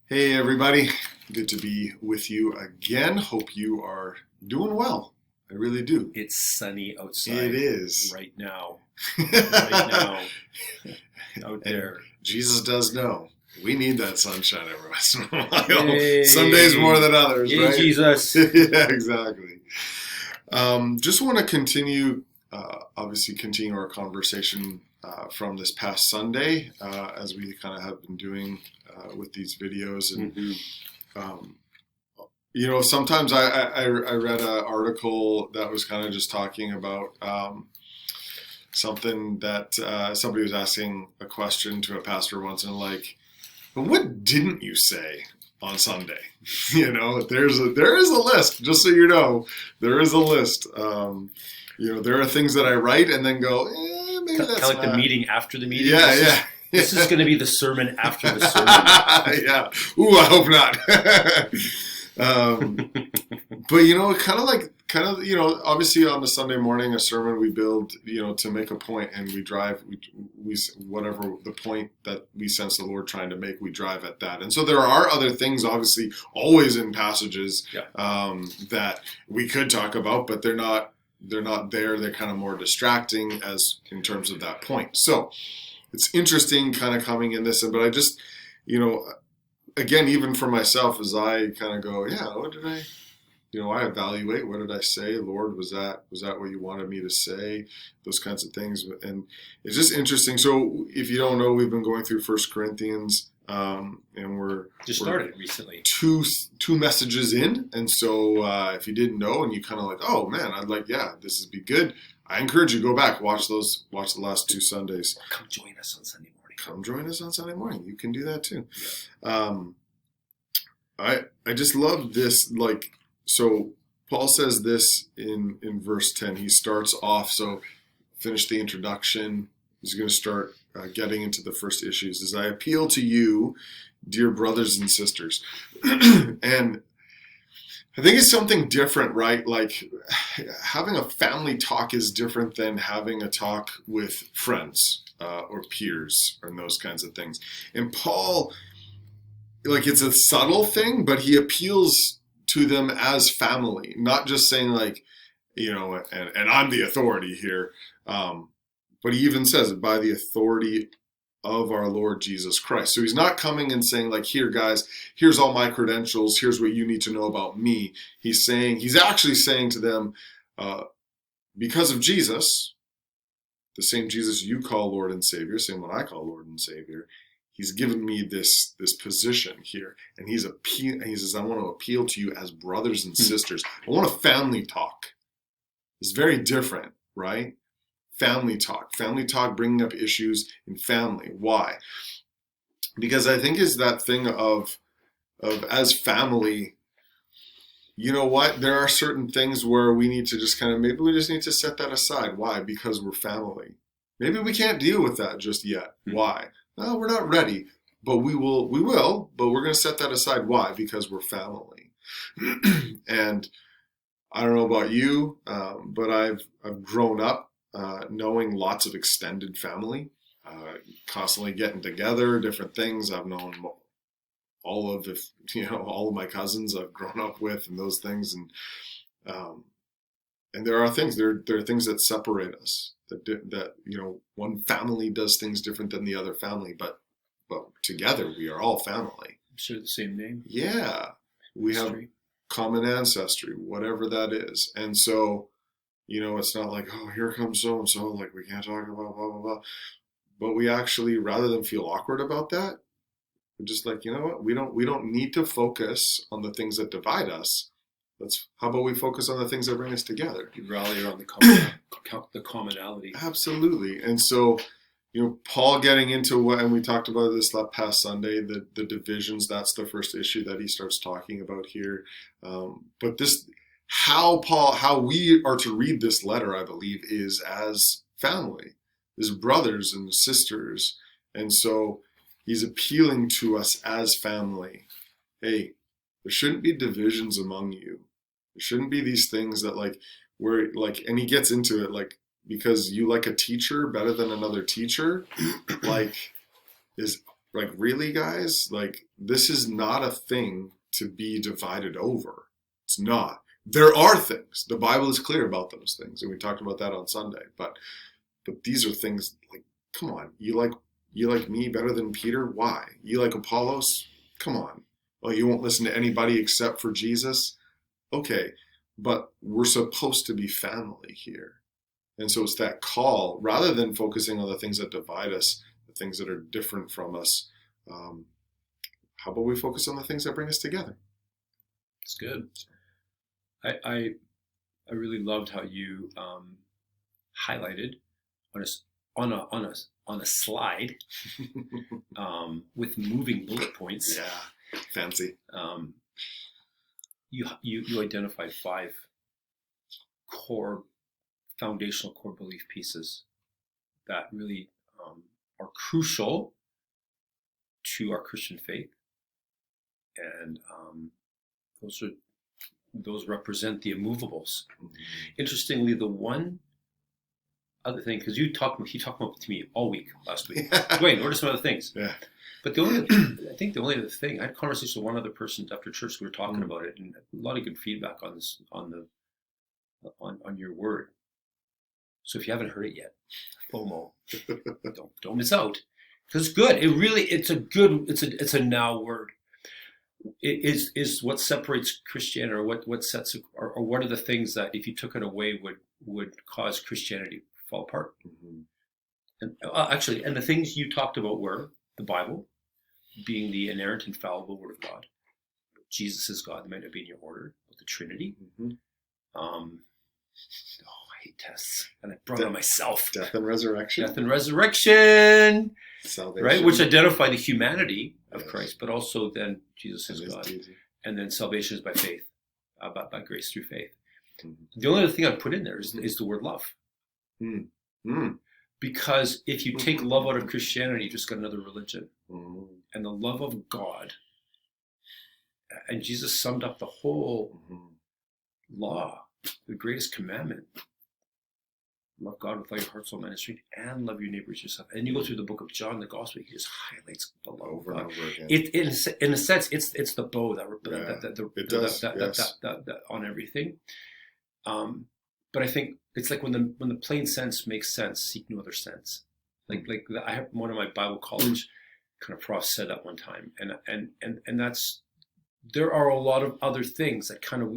Hey everybody, good to be with you again. Hope you are doing well. I really do. It's sunny It outside is. right now. Right now, out And there. Jesus does know. We need that sunshine every once in a while. Yay. Some days more than others, Yay, right? Jesus. Yeah, exactly. Just want to continue, obviously continue our conversation from this past Sunday, as we kind of have been doing with these videos. And um, sometimes I read an article that was kind of just talking about something that somebody was asking a question to a pastor once, and like, but what didn't you say on Sunday? There is a list. Just so you know, there is a list. There are things that I write and then go, maybe that's Kind of like not. the meeting after the meeting. Yeah. This is going to be the sermon after the sermon. Yeah. Ooh, I hope not. But obviously on the Sunday morning, a sermon we build, to make a point, and we drive, we whatever the point that we sense the Lord trying to make, we drive at that. And so there are other things, obviously, always in passages that we could talk about, but they're not there. They're kind of more distracting as in terms of that point. So it's interesting kind of coming in this, but I just, again, even for myself, as I kind of go, what did I evaluate, what did I say? Lord, was that what you wanted me to say? Those kinds of things. And it's just interesting. So if you don't know, we've been going through 1 Corinthians, and we're started recently. Two messages in. And so if you didn't know and you kind of like, oh man, this would be good, I encourage you, go back, watch the last 2 Sundays. Come join us on Sunday morning. Come join us on Sunday morning. You can do that too. I just love this. So Paul says this in verse 10. He starts off, so finish the introduction. He's going to start getting into the first issues. As I appeal to you, dear brothers and sisters. And I think it's something different, right? Like having a family talk is different than having a talk with friends or peers and those kinds of things. And Paul, it's a subtle thing, but he appeals to them as family, not just saying and I'm the authority here. But he even says it, by the authority of our Lord Jesus Christ. So he's not coming and saying here, guys, here's all my credentials. Here's what you need to know about me. He's actually saying to them, because of Jesus, the same Jesus you call Lord and Savior, same one I call Lord and Savior, he's given me this position here. And he says, I want to appeal to you as brothers and sisters. I want a family talk. It's very different, right? Family talk, bringing up issues in family. Why? Because I think is that thing of as family, you know what? There are certain things where we need to just maybe we just need to set that aside. Why? Because we're family. Maybe we can't deal with that just yet. Why? No, we're not ready, but we will, but we're going to set that aside. Why? Because we're family. And I don't know about you, but I've grown up knowing lots of extended family, constantly getting together, different things. I've known all of my cousins I've grown up with, and those things, and there are things that separate us. That one family does things different than the other family, but together we are all family. Share the same name. Yeah, we have common ancestry, whatever that is, and so. It's not like, oh, here comes so-and-so, we can't talk about blah, blah, blah. But we actually, rather than feel awkward about that, we're just you know what? We don't need to focus on the things that divide us. How about we focus on the things that bring us together? You rally around the commonality. Absolutely. And so, Paul getting into and we talked about this past Sunday, the divisions, that's the first issue that he starts talking about here. But how we are to read this letter, I believe, is as family, as brothers and sisters. And so he's appealing to us as family. Hey, there shouldn't be divisions among you. There shouldn't be these things that and he gets into it, because you like a teacher better than another teacher, like, really, guys? Like, this is not a thing to be divided over. It's not. There are things. The Bible is clear about those things, and we talked about that on Sunday. But these are things like, come on, you like me better than Peter? Why? You like Apollos? Come on. Well, you won't listen to anybody except for Jesus? Okay, but we're supposed to be family here. And so it's that call, rather than focusing on the things that divide us, the things that are different from us, how about we focus on the things that bring us together? It's good. I really loved how you highlighted on a slide with moving bullet points. Yeah, fancy. You identified 5 foundational core belief pieces that really are crucial to our Christian faith, and those represent the immovables. Mm-hmm. Interestingly, the one other thing, because he talked about it to me all week last week. Dwayne, what are some other things? Yeah. But the only other thing, I had a conversation with one other person after church. We were talking about it, and a lot of good feedback on this, on your word. So if you haven't heard it yet, FOMO, don't miss out, because it's good. It's a now word. It is what separates Christianity, or what sets, or what are the things that if you took it away would cause Christianity to fall apart. Mm-hmm. And actually, and the things you talked about were the Bible being the inerrant, infallible Word of God. Jesus is God, might not be in your order. The Trinity. Mm-hmm. I hate tests, and I brought it on myself. Death and resurrection. Death and resurrection. Salvation. Right, which identify the humanity of Christ, but also then Jesus is God, and then salvation is by faith, by grace through faith. Mm-hmm. The only other thing I'd put in there is the word love. Mm-hmm. Because if you take love out of Christianity, you just got another religion. Mm-hmm. And the love of God, and Jesus summed up the whole law, the greatest commandment. Love God with all your heart, soul, mind, and strength, and love your neighbor as yourself. And you go through the book of John, the Gospel, he just highlights the love over of God. And over again. In a sense, it's the bow that on everything. But I think it's like when the plain sense makes sense, seek no other sense. Like I have one of my Bible college kind of profs said that one time, and that's, there are a lot of other things that kind of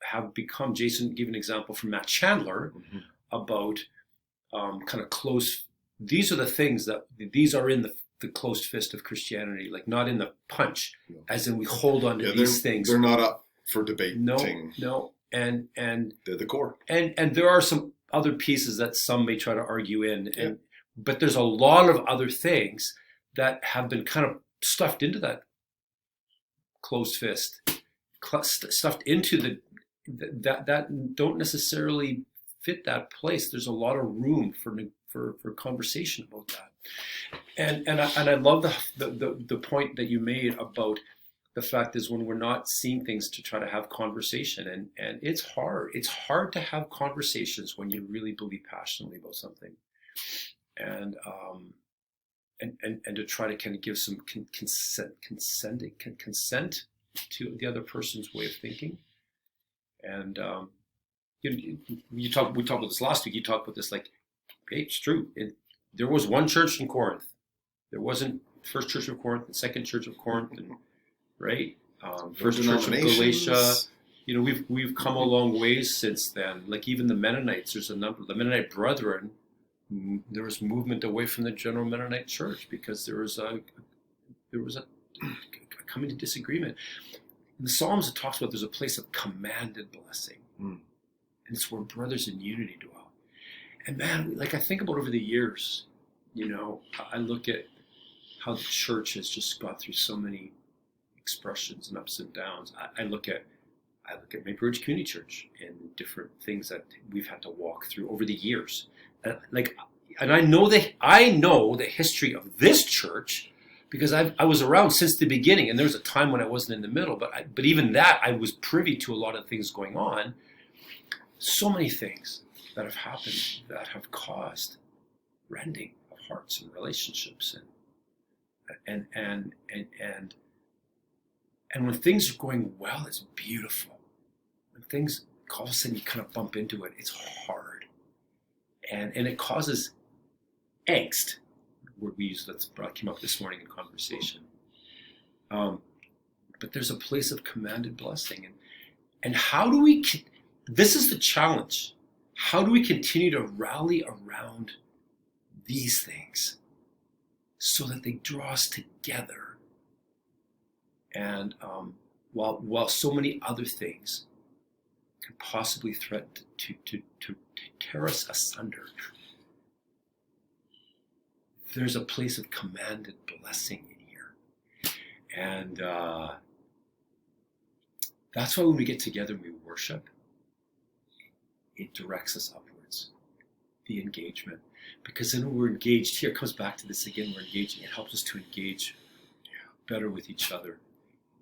have become. Jason gave an example from Matt Chandler about kind of close. These are the things these are in the closed fist of Christianity, like not in the punch, as in we hold on to these things. They're not up for debate. No. And they're the core. And there are some other pieces that some may try to argue in, but there's a lot of other things that have been kind of stuffed into that closed fist, stuffed into that don't necessarily fit that place. There's a lot of room for conversation about that, and I love the point that you made about the fact is when we're not seeing things to try to have conversation, and it's hard to have conversations when you really believe passionately about something, and to try to kind of give some consent to the other person's way of thinking. And we talked about this last week. You talked about this, like, hey, it's true. There was one church in Corinth. There wasn't First Church of Corinth, the Second Church of Corinth, and right, First Church of Galatia. We've come a long ways since then. Like even the Mennonites, there's a number. The Mennonite Brethren, there was movement away from the general Mennonite Church because there was a coming to disagreement. In the Psalms, it talks about there's a place of commanded blessing. And it's where brothers in unity dwell. And man, like I think about over the years, I look at how the church has just gone through so many expressions and ups and downs. I look at Maple Ridge Community Church and different things that we've had to walk through over the years. And I know the history of this church because I was around since the beginning, and there was a time when I wasn't in the middle, but even that I was privy to a lot of things going on. So many things that have happened that have caused rending of hearts and relationships, and when things are going well, it's beautiful. When things all of a sudden you kind of bump into it, it's hard, and it causes angst. Word we use that came up this morning in conversation. But there's a place of commanded blessing, and how do we? This is the challenge. How do we continue to rally around these things so that they draw us together? And while so many other things can possibly threaten to tear us asunder, there's a place of commanded blessing in here. And that's why when we get together and we worship, it directs us upwards, the engagement. Because then when we're engaged, here it comes back to this again, we're engaging. It helps us to engage better with each other.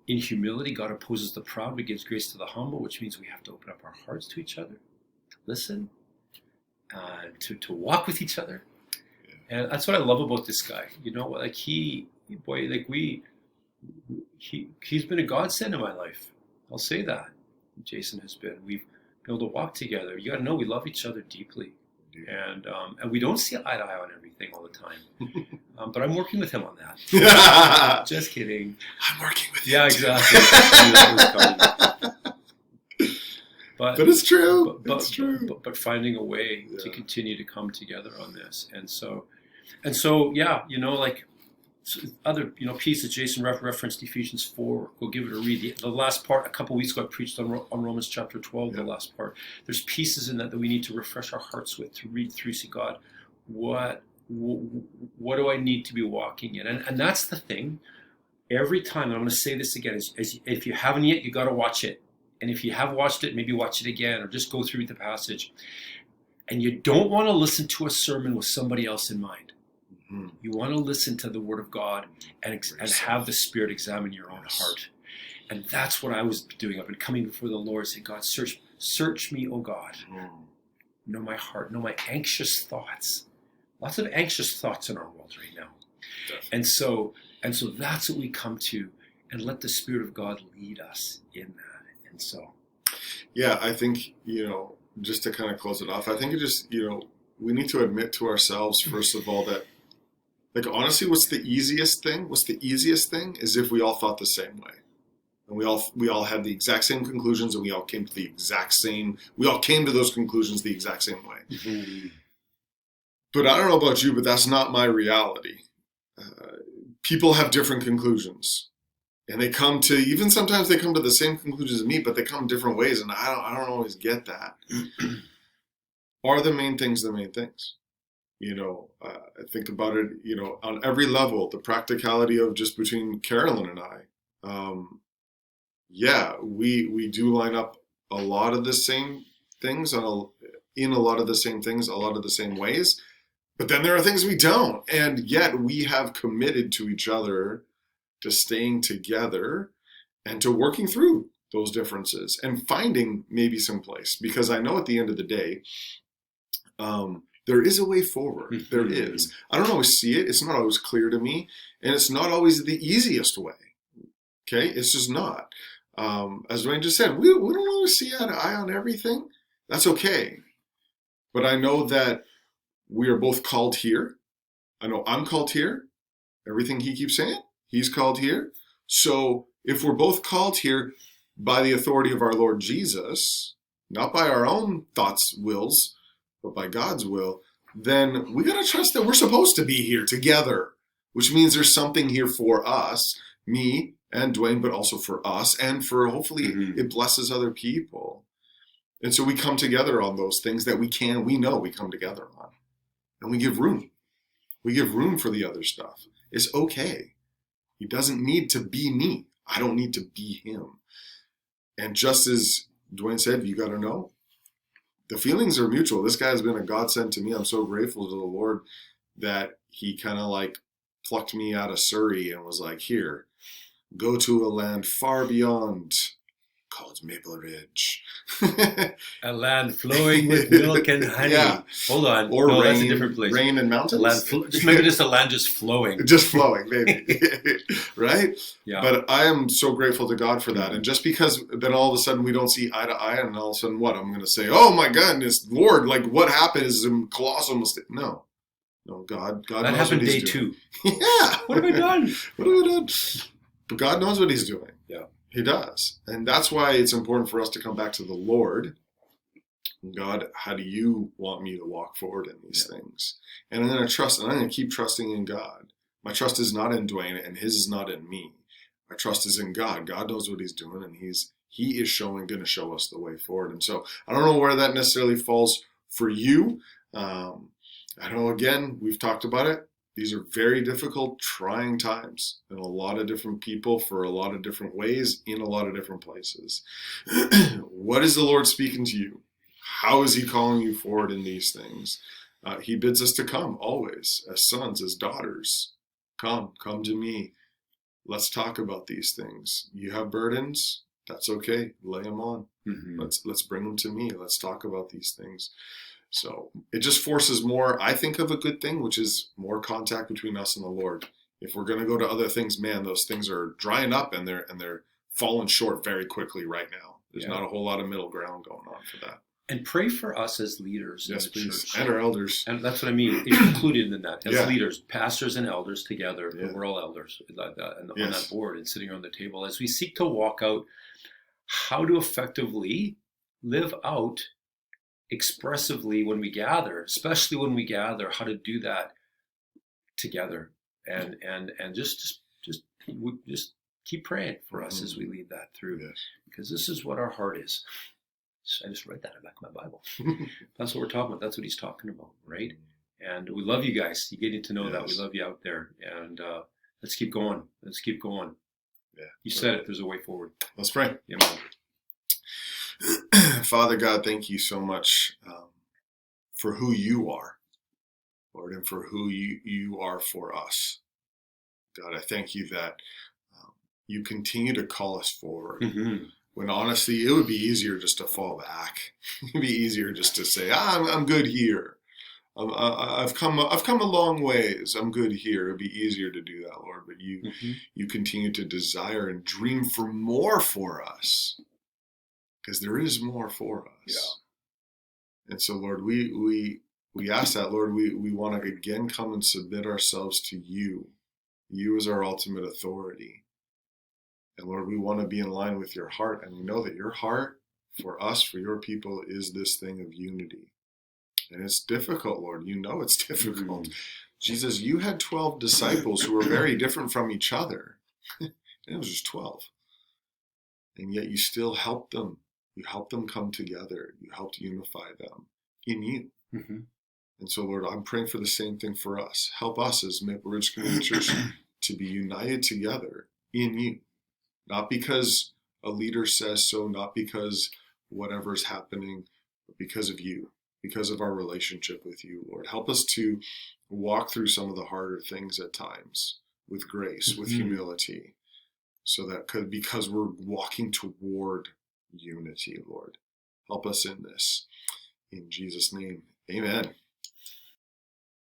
In humility, God opposes the proud, but gives grace to the humble, which means we have to open up our hearts to each other, to listen, to walk with each other. And that's what I love about this guy. You know, like he's been a godsend in my life. I'll say that. Jason has been. We've been able to walk together. You got to know we love each other deeply. And we don't see eye to eye on everything all the time. But I'm working with him on that. Just kidding. I'm working with you. Yeah, exactly. But it's true. It's true. But finding a way to continue to come together on this. And so yeah, you know, like other, you know, pieces. Jason referenced Ephesians 4. Go give it a read. The last part, a couple weeks ago, I preached on Romans chapter 12, the last part. There's pieces in that we need to refresh our hearts with, to read through, see, God, what do I need to be walking in? And that's the thing. Every time, and I'm going to say this again, is if you haven't yet, you got to watch it. And if you have watched it, maybe watch it again, or just go through the passage. And you don't want to listen to a sermon with somebody else in mind. You want to listen to the Word of God and have the Spirit examine your own heart. And that's what I was doing. I've been coming before the Lord, saying, God, search me, O God. Know my heart, know my anxious thoughts. Lots of anxious thoughts in our world right now. And so that's what we come to, and let the Spirit of God lead us in that. And so. Yeah, I think, you know, just to kind of close it off, I think it just, you know, we need to admit to ourselves, first of all, that, like, honestly, what's the easiest thing? What's the easiest thing is if we all thought the same way. And we all had the exact same conclusions, and we all came to those conclusions the exact same way. Mm-hmm. But I don't know about you, but that's not my reality. People have different conclusions. And sometimes they come to the same conclusions as me, but they come different ways, and I don't always get that. Are the main things the main things? You know, I think about it, you know, on every level, the practicality of just between Carolyn and I. We do line up a lot of the same things in a lot of the same things, a lot of the same ways. But then there are things we don't. And yet we have committed to each other to staying together and to working through those differences and finding maybe some place. Because I know at the end of the day, there is a way forward. Mm-hmm. There is. I don't always see it. It's not always clear to me. And it's not always the easiest way. Okay? It's just not. As Dwayne just said, we don't always see eye to eye on everything. That's okay. But I know that we are both called here. I know I'm called here. Everything he keeps saying, he's called here. So if we're both called here by the authority of our Lord Jesus, not by our own thoughts, wills, but by God's will, then we got to trust that we're supposed to be here together, which means there's something here for us, me and Dwayne, but also for us, and for hopefully it blesses other people. And so we come together on those things that we know we come together on. And we give room. We give room for the other stuff. It's okay. He doesn't need to be me. I don't need to be him. And just as Dwayne said, you got to know, the feelings are mutual. This guy has been a godsend to me. I'm so grateful to the Lord that he kind of like plucked me out of Surrey and was like, here, go to a land far beyond call it Maple Ridge. A land flowing with milk and honey. Yeah. Hold on. Or no, rain, that's a different place. rain and A mountains. land maybe just a land just flowing. Just flowing, maybe. Right? Yeah. But I am so grateful to God for that. And just because then all of a sudden we don't see eye to eye, and all of a sudden what? I'm going to say, oh my goodness, Lord, like what happened is a colossal mistake. No, God that knows happened what day he's doing. 2. Yeah. What have I done? What have I done? But God knows what he's doing. Yeah. He does. And that's why it's important for us to come back to the Lord. God, how do you want me to walk forward in these things? And I'm going to trust, and I'm going to keep trusting in God. My trust is not in Dwayne, and his is not in me. My trust is in God. God knows what he's doing, and he is going to show us the way forward. And so I don't know where that necessarily falls for you. I know, again, we've talked about it. These are very difficult, trying times, and a lot of different people for a lot of different ways in a lot of different places. What is the Lord speaking to you? How is he calling you forward in these things? He bids us to come always, as sons, as daughters. Come to me. Let's talk about these things. You have burdens? That's okay. Lay them on. Mm-hmm. Let's bring them to me. Let's talk about these things. So it just forces more, I think, of a good thing, which is more contact between us and the Lord. If we're going to go to other things, man, those things are drying up and they're falling short very quickly right now. There's not a whole lot of middle ground going on for that. And pray for us as leaders Yes, in the please. church. And our elders. And that's what I mean. It's included in that. As Yeah. leaders, pastors and elders together, Yeah. we're all elders like that, and on Yes. that board and sitting around the table as we seek to walk out how to effectively live out expressively when we gather, especially when we gather, how to do that together, and just keep praying for us as we lead that through, Yes. because this is what our heart is. I just read that in the back of my Bible. That's what we're talking about. That's what he's talking about, right? And we love you guys. You're getting to know that. We love you out there, and let's keep going. Let's keep going. Yeah. You said it. There's a way forward. Let's pray. Yeah, man. Father God, thank you so much for who you are, Lord, and for who you are for us. God, I thank you that you continue to call us forward. Mm-hmm. When honestly, it would be easier just to fall back. It'd be easier just to say, I'm good here. I've come a long ways. I'm good here. It'd be easier to do that, Lord. But you continue to desire and dream for more for us, because there is more for us. Yeah. And so, Lord, we ask that, Lord. We want to again come and submit ourselves to you. You as our ultimate authority. And Lord, we want to be in line with your heart. And we know that your heart for us, for your people, is this thing of unity. And it's difficult, Lord. You know it's difficult. Mm-hmm. Jesus, you had 12 disciples who were very different from each other. And it was just 12. And yet you still helped them. You helped them come together. You helped unify them in you. Mm-hmm. And so, Lord, I'm praying for the same thing for us. Help us as Maple Ridge Community Church to be united together in you. Not because a leader says so, not because whatever's happening, but because of you, because of our relationship with you, Lord. Help us to walk through some of the harder things at times with grace, with humility, so that because we're walking toward unity, Lord. Help us in this. In Jesus' name, amen.